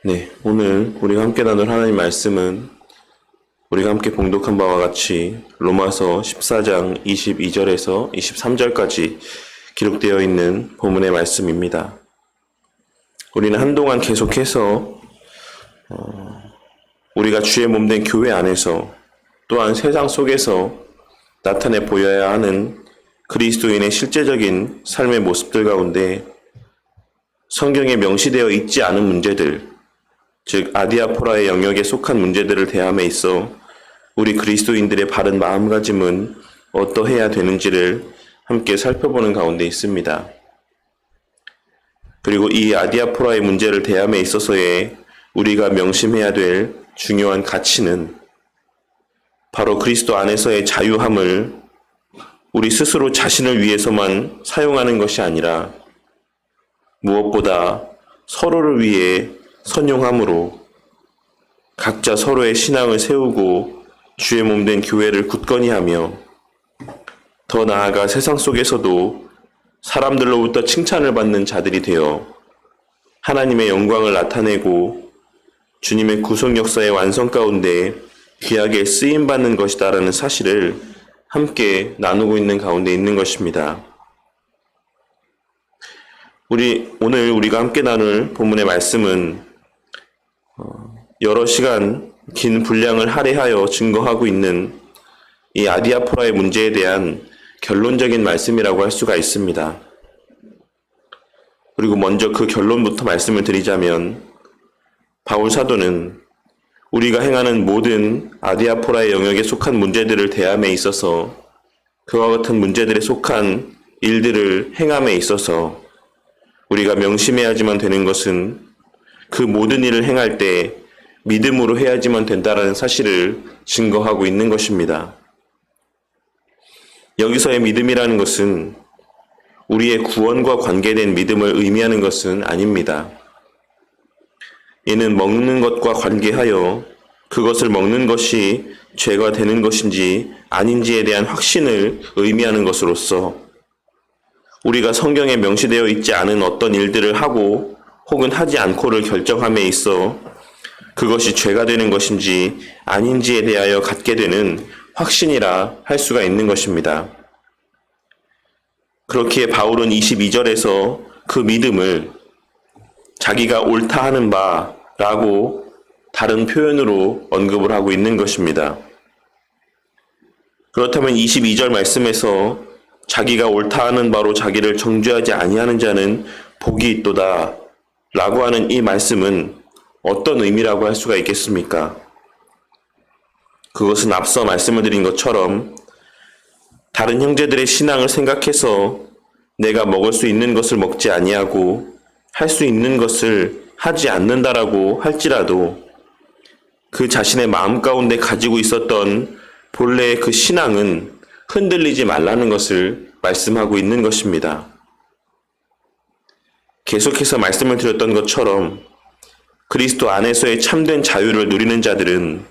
네, 오늘 우리가 함께 나눌 하나님 말씀은 우리가 함께 봉독한 바와 같이 로마서 14장 22절에서 23절까지 기록되어 있는 본문의 말씀입니다. 우리는 한동안 계속해서 우리가 주의 몸된 교회 안에서 또한 세상 속에서 나타내 보여야 하는 그리스도인의 실제적인 삶의 모습들 가운데 성경에 명시되어 있지 않은 문제들, 즉 아디아포라의 영역에 속한 문제들을 대함에 있어 우리 그리스도인들의 바른 마음가짐은 어떠해야 되는지를 함께 살펴보는 가운데 있습니다. 그리고 이 아디아포라의 문제를 대함에 있어서의 우리가 명심해야 될 중요한 가치는 바로 그리스도 안에서의 자유함을 우리 스스로 자신을 위해서만 사용하는 것이 아니라 무엇보다 서로를 위해 선용함으로 각자 서로의 신앙을 세우고 주의 몸된 교회를 굳건히 하며 더 나아가 세상 속에서도 사람들로부터 칭찬을 받는 자들이 되어 하나님의 영광을 나타내고 주님의 구속 역사의 완성 가운데 귀하게 쓰임받는 것이다라는 사실을 함께 나누고 있는 가운데 있는 것입니다. 오늘 우리가 함께 나눌 본문의 말씀은 여러 시간 긴 분량을 할애하여 증거하고 있는 이 아디아포라의 문제에 대한 결론적인 말씀이라고 할 수가 있습니다. 그리고 먼저 그 결론부터 말씀을 드리자면 바울 사도는 우리가 행하는 모든 아디아포라의 영역에 속한 문제들을 대함에 있어서 그와 같은 문제들에 속한 일들을 행함에 있어서 우리가 명심해야지만 되는 것은 그 모든 일을 행할 때 믿음으로 해야지만 된다라는 사실을 증거하고 있는 것입니다. 여기서의 믿음이라는 것은 우리의 구원과 관계된 믿음을 의미하는 것은 아닙니다. 이는 먹는 것과 관계하여 그것을 먹는 것이 죄가 되는 것인지 아닌지에 대한 확신을 의미하는 것으로서 우리가 성경에 명시되어 있지 않은 어떤 일들을 하고 혹은 하지 않고를 결정함에 있어 그것이 죄가 되는 것인지 아닌지에 대하여 갖게 되는 확신이라 할 수가 있는 것입니다. 그렇기에 바울은 22절에서 그 믿음을 자기가 옳다 하는 바라고 다른 표현으로 언급을 하고 있는 것입니다. 그렇다면 22절 말씀에서 자기가 옳다 하는 바로 자기를 정죄하지 아니하는 자는 복이 있도다 라고 하는 이 말씀은 어떤 의미라고 할 수가 있겠습니까? 그것은 앞서 말씀을 드린 것처럼 다른 형제들의 신앙을 생각해서 내가 먹을 수 있는 것을 먹지 아니하고 할 수 있는 것을 하지 않는다라고 할지라도 그 자신의 마음 가운데 가지고 있었던 본래의 그 신앙은 흔들리지 말라는 것을 말씀하고 있는 것입니다. 계속해서 말씀을 드렸던 것처럼 그리스도 안에서의 참된 자유를 누리는 자들은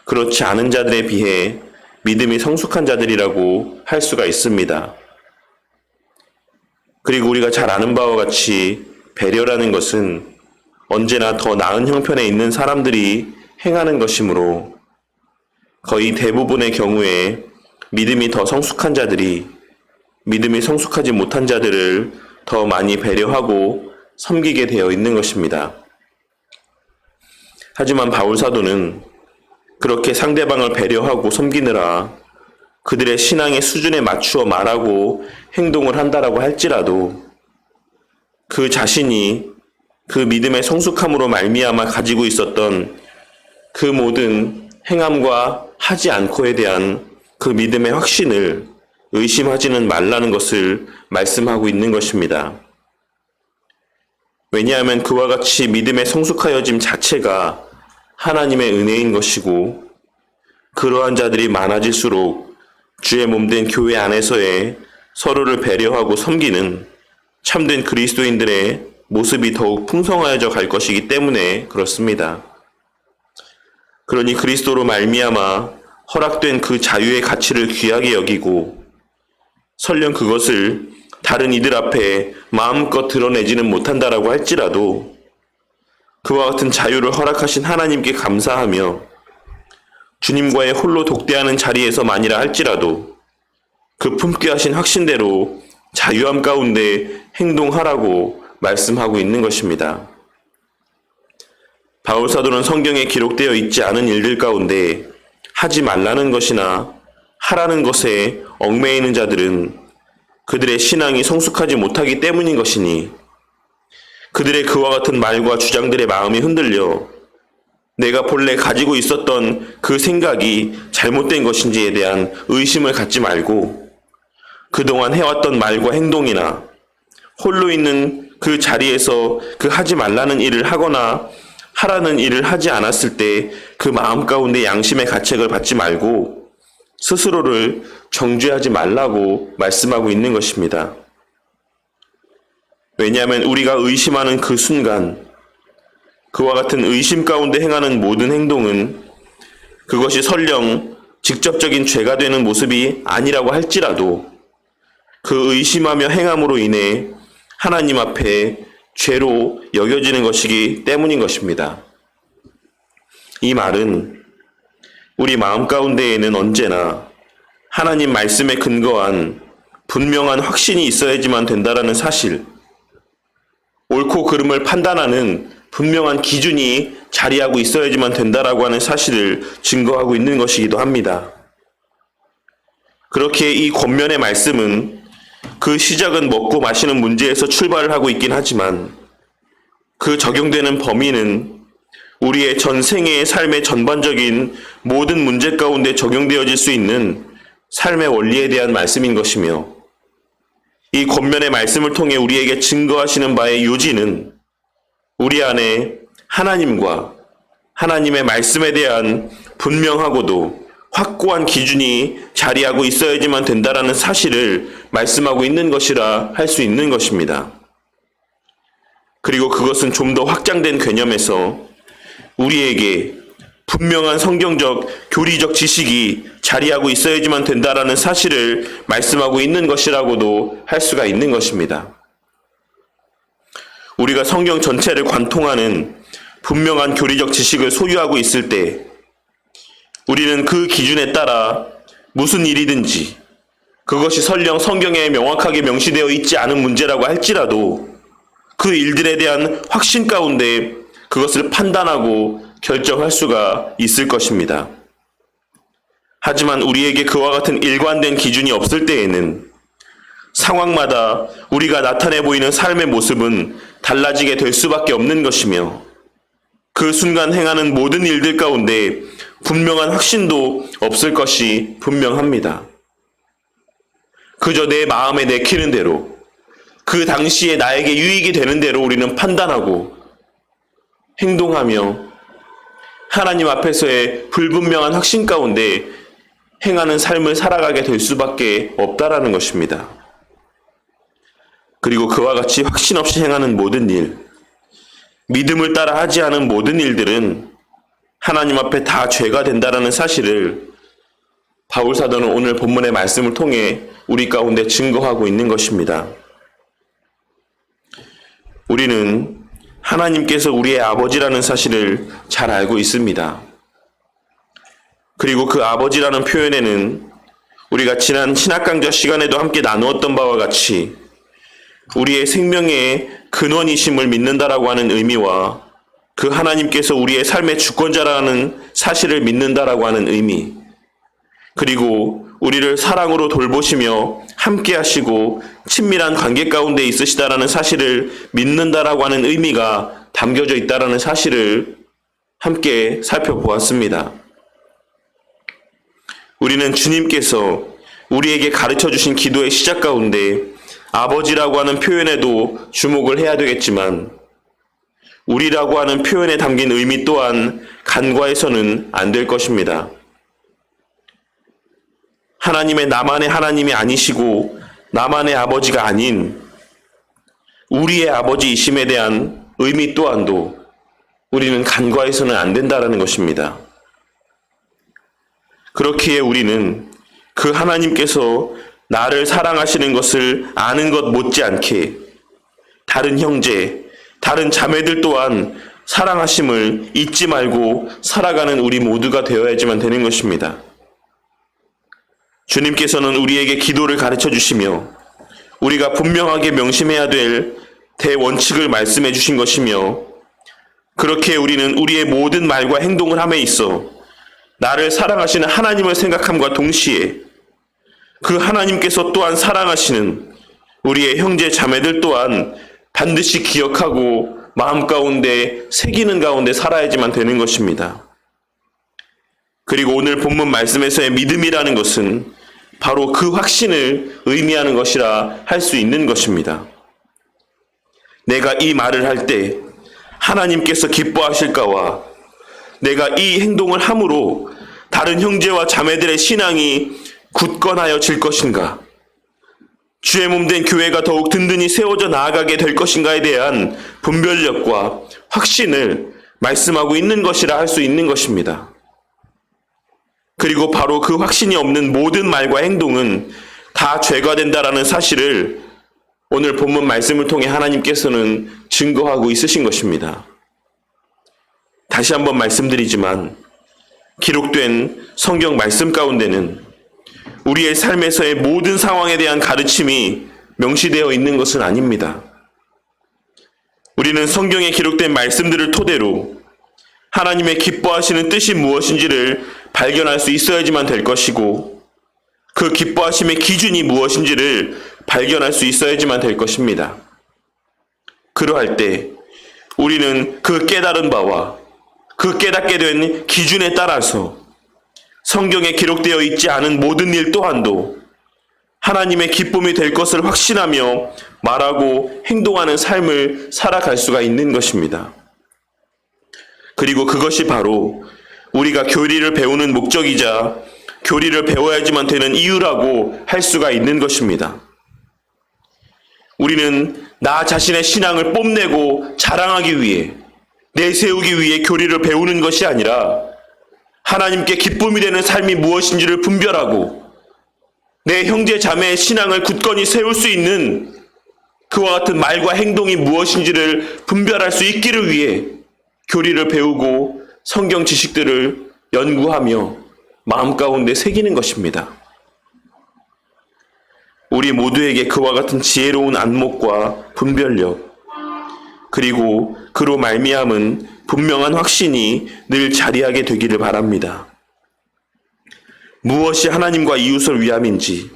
그렇지 않은 자들에 비해 믿음이 성숙한 자들이라고 할 수가 있습니다. 그리고 우리가 잘 아는 바와 같이 배려라는 것은 언제나 더 나은 형편에 있는 사람들이 행하는 것이므로 거의 대부분의 경우에 믿음이 더 성숙한 자들이 믿음이 성숙하지 못한 자들을 더 많이 배려하고 섬기게 되어 있는 것입니다. 하지만 바울 사도는 그렇게 상대방을 배려하고 섬기느라 그들의 신앙의 수준에 맞추어 말하고 행동을 한다라고 할지라도 그 자신이 그 믿음의 성숙함으로 말미암아 가지고 있었던 그 모든 행함과 하지 않고에 대한 그 믿음의 확신을 의심하지는 말라는 것을 말씀하고 있는 것입니다. 왜냐하면 그와 같이 믿음의 성숙하여짐 자체가 하나님의 은혜인 것이고 그러한 자들이 많아질수록 주의 몸된 교회 안에서의 서로를 배려하고 섬기는 참된 그리스도인들의 모습이 더욱 풍성하여져 갈 것이기 때문에 그렇습니다. 그러니 그리스도로 말미암아 허락된 그 자유의 가치를 귀하게 여기고 설령 그것을 다른 이들 앞에 마음껏 드러내지는 못한다라고 할지라도 그와 같은 자유를 허락하신 하나님께 감사하며 주님과의 홀로 독대하는 자리에서만이라 할지라도 그 품게 하신 확신대로 자유함 가운데 행동하라고 말씀하고 있는 것입니다. 바울 사도는 성경에 기록되어 있지 않은 일들 가운데 하지 말라는 것이나 하라는 것에 얽매이는 자들은 그들의 신앙이 성숙하지 못하기 때문인 것이니 그들의 그와 같은 말과 주장들의 마음이 흔들려 내가 본래 가지고 있었던 그 생각이 잘못된 것인지에 대한 의심을 갖지 말고 그동안 해왔던 말과 행동이나 홀로 있는 그 자리에서 그 하지 말라는 일을 하거나 하라는 일을 하지 않았을 때 그 마음 가운데 양심의 가책을 받지 말고 스스로를 정죄하지 말라고 말씀하고 있는 것입니다. 왜냐하면 우리가 의심하는 그 순간 그와 같은 의심 가운데 행하는 모든 행동은 그것이 설령 직접적인 죄가 되는 모습이 아니라고 할지라도 그 의심하며 행함으로 인해 하나님 앞에 죄로 여겨지는 것이기 때문인 것입니다. 이 말은 우리 마음 가운데에는 언제나 하나님 말씀에 근거한 분명한 확신이 있어야지만 된다라는 사실, 옳고 그름을 판단하는 분명한 기준이 자리하고 있어야지만 된다라고 하는 사실을 증거하고 있는 것이기도 합니다. 그렇게 이 권면의 말씀은 그 시작은 먹고 마시는 문제에서 출발을 하고 있긴 하지만 그 적용되는 범위는 우리의 전생애의 삶의 전반적인 모든 문제 가운데 적용되어질 수 있는 삶의 원리에 대한 말씀인 것이며 이 권면의 말씀을 통해 우리에게 증거하시는 바의 요지는 우리 안에 하나님과 하나님의 말씀에 대한 분명하고도 확고한 기준이 자리하고 있어야지만 된다라는 사실을 말씀하고 있는 것이라 할 수 있는 것입니다. 그리고 그것은 좀 더 확장된 개념에서 우리에게 분명한 성경적, 교리적 지식이 자리하고 있어야지만 된다라는 사실을 말씀하고 있는 것이라고도 할 수가 있는 것입니다. 우리가 성경 전체를 관통하는 분명한 교리적 지식을 소유하고 있을 때 우리는 그 기준에 따라 무슨 일이든지 그것이 설령 성경에 명확하게 명시되어 있지 않은 문제라고 할지라도 그 일들에 대한 확신 가운데 그것을 판단하고 결정할 수가 있을 것입니다. 하지만 우리에게 그와 같은 일관된 기준이 없을 때에는 상황마다 우리가 나타내 보이는 삶의 모습은 달라지게 될 수밖에 없는 것이며 그 순간 행하는 모든 일들 가운데 분명한 확신도 없을 것이 분명합니다. 그저 내 마음에 내키는 대로 그 당시에 나에게 유익이 되는 대로 우리는 판단하고 행동하며 하나님 앞에서의 불분명한 확신 가운데 행하는 삶을 살아가게 될 수밖에 없다라는 것입니다. 그리고 그와 같이 확신 없이 행하는 모든 일, 믿음을 따라 하지 않은 모든 일들은 하나님 앞에 다 죄가 된다라는 사실을 바울 사도는 오늘 본문의 말씀을 통해 우리 가운데 증거하고 있는 것입니다. 우리는 하나님께서 우리의 아버지라는 사실을 잘 알고 있습니다. 그리고 그 아버지라는 표현에는 우리가 지난 신학강좌 시간에도 함께 나누었던 바와 같이 우리의 생명의 근원이심을 믿는다라고 하는 의미와 그 하나님께서 우리의 삶의 주권자라는 사실을 믿는다라고 하는 의미, 그리고 우리를 사랑으로 돌보시며 함께 하시고 친밀한 관계 가운데 있으시다라는 사실을 믿는다라고 하는 의미가 담겨져 있다라는 사실을 함께 살펴보았습니다. 우리는 주님께서 우리에게 가르쳐 주신 기도의 시작 가운데 아버지라고 하는 표현에도 주목을 해야 되겠지만 우리라고 하는 표현에 담긴 의미 또한 간과해서는 안 될 것입니다. 하나님의 나만의 하나님이 아니시고 나만의 아버지가 아닌 우리의 아버지이심에 대한 의미 또한도 우리는 간과해서는 안 된다라는 것입니다. 그렇기에 우리는 그 하나님께서 나를 사랑하시는 것을 아는 것 못지않게 다른 형제, 다른 자매들 또한 사랑하심을 잊지 말고 살아가는 우리 모두가 되어야지만 되는 것입니다. 주님께서는 우리에게 기도를 가르쳐 주시며 우리가 분명하게 명심해야 될 대원칙을 말씀해 주신 것이며, 그렇게 우리는 우리의 모든 말과 행동을 함에 있어 나를 사랑하시는 하나님을 생각함과 동시에 그 하나님께서 또한 사랑하시는 우리의 형제 자매들 또한 반드시 기억하고 마음 가운데 새기는 가운데 살아야지만 되는 것입니다. 그리고 오늘 본문 말씀에서의 믿음이라는 것은 바로 그 확신을 의미하는 것이라 할 수 있는 것입니다. 내가 이 말을 할 때 하나님께서 기뻐하실까와 내가 이 행동을 함으로 다른 형제와 자매들의 신앙이 굳건하여질 것인가, 주의 몸된 교회가 더욱 든든히 세워져 나아가게 될 것인가에 대한 분별력과 확신을 말씀하고 있는 것이라 할 수 있는 것입니다. 그리고 바로 그 확신이 없는 모든 말과 행동은 다 죄가 된다라는 사실을 오늘 본문 말씀을 통해 하나님께서는 증거하고 있으신 것입니다. 다시 한번 말씀드리지만 기록된 성경 말씀 가운데는 우리의 삶에서의 모든 상황에 대한 가르침이 명시되어 있는 것은 아닙니다. 우리는 성경에 기록된 말씀들을 토대로 하나님의 기뻐하시는 뜻이 무엇인지를 발견할 수 있어야지만 될 것이고, 그 기뻐하심의 기준이 무엇인지를 발견할 수 있어야지만 될 것입니다. 그러할 때 우리는 그 깨달은 바와 그 깨닫게 된 기준에 따라서 성경에 기록되어 있지 않은 모든 일 또한도 하나님의 기쁨이 될 것을 확신하며 말하고 행동하는 삶을 살아갈 수가 있는 것입니다. 그리고 그것이 바로 우리가 교리를 배우는 목적이자 교리를 배워야지만 되는 이유라고 할 수가 있는 것입니다. 우리는 나 자신의 신앙을 뽐내고 자랑하기 위해, 내세우기 위해 교리를 배우는 것이 아니라 하나님께 기쁨이 되는 삶이 무엇인지를 분별하고 내 형제 자매의 신앙을 굳건히 세울 수 있는 그와 같은 말과 행동이 무엇인지를 분별할 수 있기를 위해 교리를 배우고 성경 지식들을 연구하며 마음 가운데 새기는 것입니다. 우리 모두에게 그와 같은 지혜로운 안목과 분별력, 그리고 그로 말미암은 분명한 확신이 늘 자리하게 되기를 바랍니다. 무엇이 하나님과 이웃을 위함인지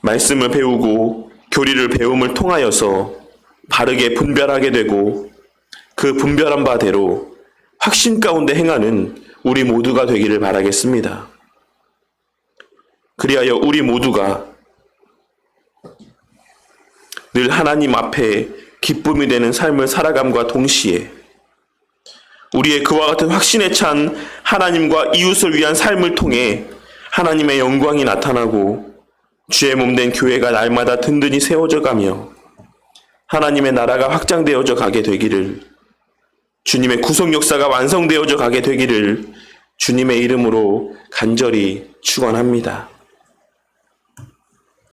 말씀을 배우고 교리를 배움을 통하여서 바르게 분별하게 되고 그 분별한 바대로 확신 가운데 행하는 우리 모두가 되기를 바라겠습니다. 그리하여 우리 모두가 늘 하나님 앞에 기쁨이 되는 삶을 살아감과 동시에 우리의 그와 같은 확신에 찬 하나님과 이웃을 위한 삶을 통해 하나님의 영광이 나타나고 주의 몸된 교회가 날마다 든든히 세워져 가며 하나님의 나라가 확장되어져 가게 되기를, 주님의 구속 역사가 완성되어져 가게 되기를 주님의 이름으로 간절히 축원합니다.